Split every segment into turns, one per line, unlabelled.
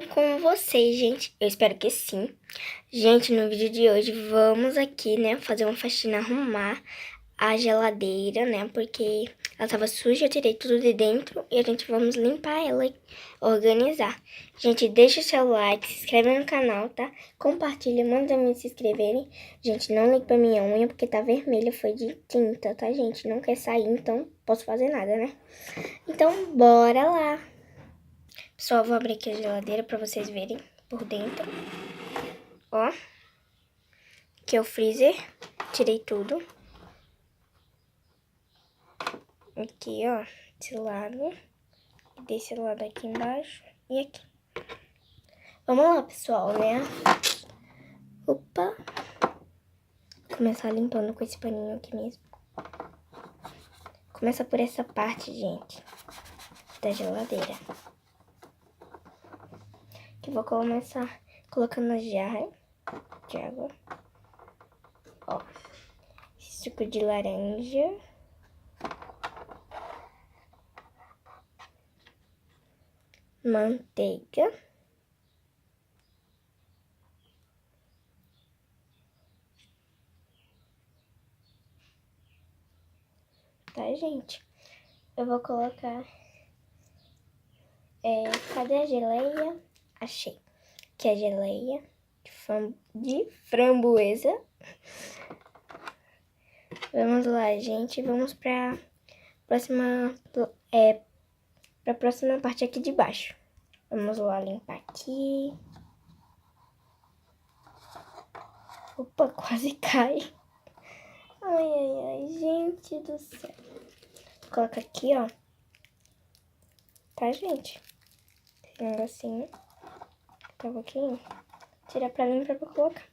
com vocês, gente. Eu espero que sim. Gente, no vídeo de hoje vamos aqui, né, fazer uma faxina, arrumar a geladeira, né, porque ela tava suja, eu tirei tudo de dentro e a gente vamos limpar ela e organizar. Gente, deixa o seu like, se inscreve no canal, tá? Compartilha, manda os amigos se inscreverem. Gente, não ligue pra minha unha porque tá vermelha, foi de tinta, tá, gente? Não quer sair, então posso fazer nada, né? Então, bora lá! Só vou abrir aqui a geladeira pra vocês verem por dentro. Ó. Aqui é o freezer. Tirei tudo. Aqui, ó. Desse lado. Desse lado aqui embaixo. E aqui. Vamos lá, pessoal, né? Opa. Vou começar limpando com esse paninho aqui mesmo. Começa por essa parte, gente. Da geladeira. Que vou começar colocando a jarra de água. Ó, suco de laranja. Manteiga. Tá, gente? Eu vou colocar... cadê a geleia? Achei. Que é a geleia de framboesa. Vamos lá, gente. Vamos pra próxima, pra próxima parte aqui de baixo. Vamos lá limpar aqui. Opa, quase cai. Ai, ai, ai, gente do céu. Coloca aqui, ó. Tá, gente? Esse negocinho. Tá um pouquinho. Tira pra limpar pra colocar.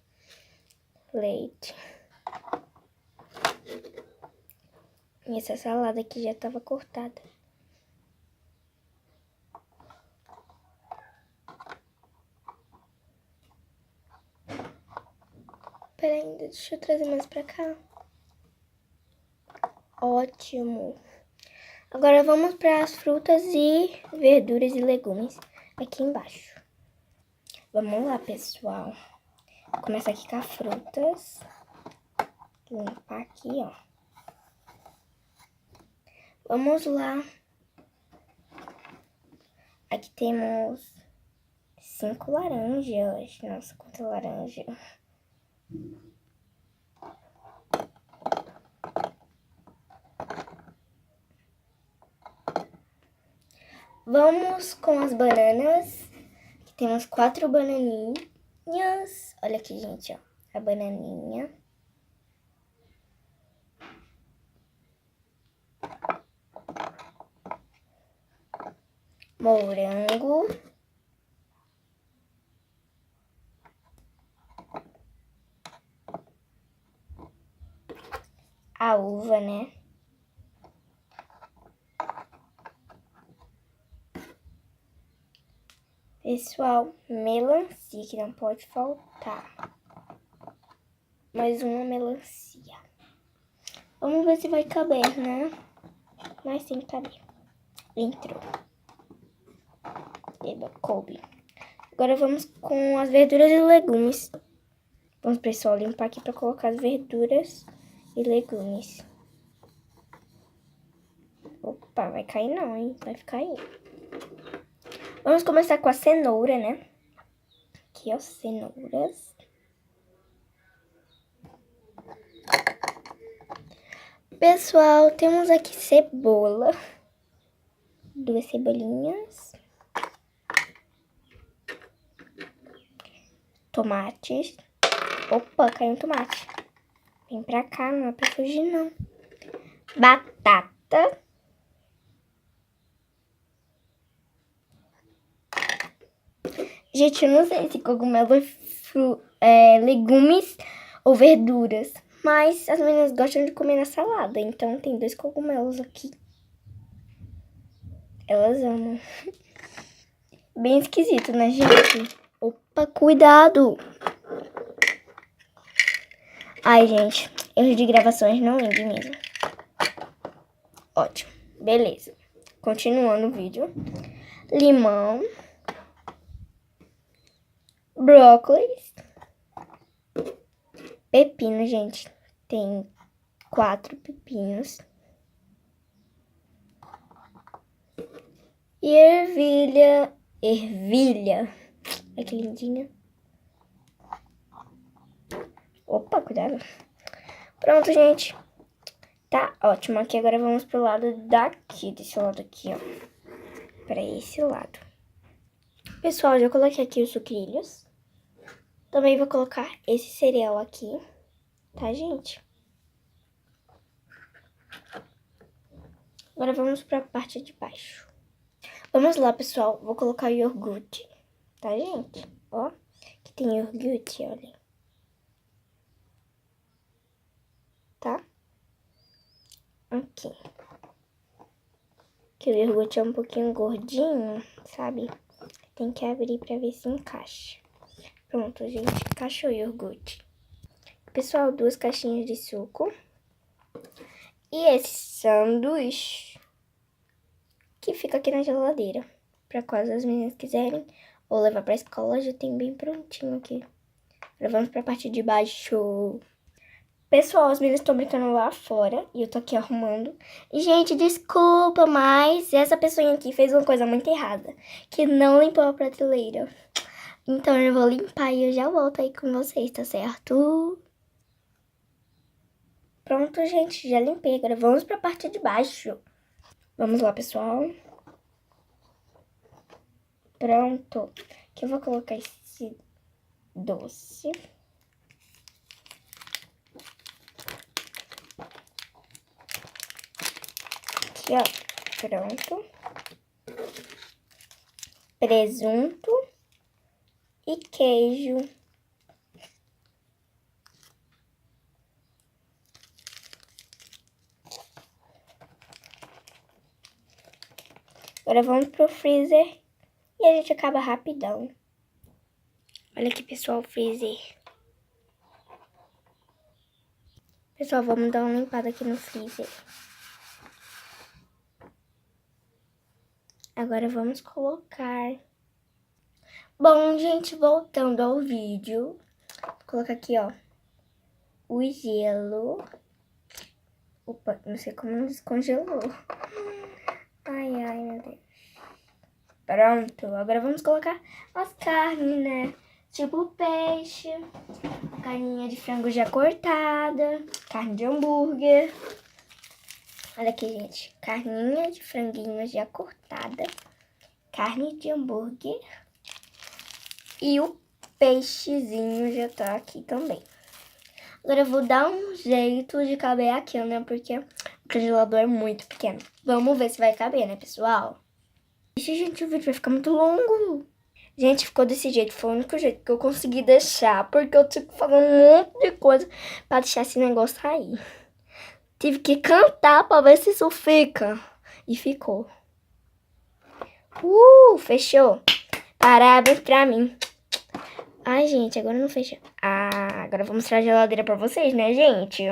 Leite. E essa salada aqui já tava cortada. Peraí, deixa eu trazer mais pra cá. Ótimo. Agora vamos para as frutas e verduras e legumes aqui embaixo. Vamos lá, pessoal. Vou começar aqui com as frutas. Limpar aqui, ó. Vamos lá. Aqui temos 5 laranjas. Nossa, quanta laranja. Vamos com as bananas. Aqui temos 4 bananinhas. Olha aqui, gente, ó. A bananinha. Morango. A uva, né? Pessoal, melancia que não pode faltar. Mais uma melancia. Vamos ver se vai caber, né? Mas tem que caber. Entrou. Eba, coube. Agora vamos com as verduras e legumes. Vamos, pessoal, limpar aqui pra colocar as verduras e legumes. Opa, vai cair não, hein? Vai ficar aí. Vamos começar com a cenoura, né? Aqui, ó, cenouras. Pessoal, temos aqui cebola. 2 cebolinhas. Tomates. Opa, caiu um tomate. Vem pra cá, não é pra fugir, não. Batata. Gente, eu não sei se cogumelo é legumes ou verduras. Mas as meninas gostam de comer na salada. Então tem 2 cogumelos aqui. Elas amam. Bem esquisito, né, gente? Opa, cuidado! Ai, gente, erros de gravações não lembro mesmo. Ótimo, beleza. Continuando o vídeo. Limão. brócolis, pepino, gente. Tem 4 pepinos. E ervilha. Olha que lindinha. Opa, cuidado. Pronto, gente. Tá ótimo. Aqui agora vamos pro lado daqui, desse lado aqui, ó. Pra esse lado. Pessoal, já coloquei aqui os sucrilhos. Também vou colocar esse cereal aqui, tá, gente? Agora vamos pra parte de baixo. Vamos lá, pessoal. Vou colocar o iogurte, tá, gente? Ó, aqui tem iogurte, olha. Tá? Aqui. Que o iogurte é um pouquinho gordinho, sabe? Tem que abrir pra ver se encaixa. Pronto, gente. Encaixou o iogurte. Pessoal, 2 caixinhas de suco. E esse sanduíche que fica aqui na geladeira. Pra caso as meninas quiserem ou levar pra escola, já tem bem prontinho aqui. Agora vamos pra parte de baixo. Pessoal, as meninas estão brincando lá fora e eu tô aqui arrumando. E, gente, desculpa, mas essa pessoa aqui fez uma coisa muito errada. Que não limpou a prateleira. Então eu vou limpar e eu já volto aí com vocês, tá certo? Pronto, gente, já limpei. Agora vamos pra parte de baixo. Vamos lá, pessoal. Pronto. Aqui eu vou colocar esse doce. Aqui, ó. Pronto. Presunto e queijo. Agora vamos pro freezer e a gente acaba rapidão. Olha aqui, pessoal, o freezer. Pessoal, vamos dar uma limpada aqui no freezer. Agora vamos colocar. Bom, gente, voltando ao vídeo. Vou colocar aqui, ó, o gelo. Opa, não sei como não descongelou. Ai, meu Deus. Pronto, agora vamos colocar as carnes, né? Tipo peixe, carninha de frango já cortada, carne de hambúrguer. Olha aqui, gente, carninha de franguinho já cortada, carne de hambúrguer e o peixezinho já tá aqui também. Agora eu vou dar um jeito de caber aqui, né? Porque o congelador é muito pequeno. Vamos ver se vai caber, né, pessoal? Ixi, gente, o vídeo vai ficar muito longo. Gente, ficou desse jeito. Foi o único jeito que eu consegui deixar. Porque eu tive que fazer um monte de coisa pra deixar esse negócio sair. Tive que cantar pra ver se isso fica. E ficou. Fechou. Parabéns pra mim. Ai, gente, agora não fechou. Agora eu vou mostrar a geladeira pra vocês, né, gente?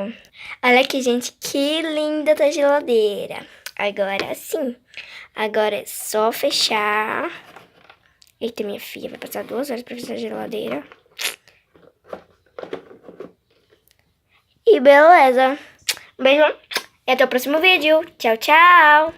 Olha aqui, gente, que linda tá a geladeira. Agora sim. Agora é só fechar. Eita, minha filha, vai passar 2 horas pra fechar a geladeira. E beleza. Um beijo e até o próximo vídeo. Tchau, tchau.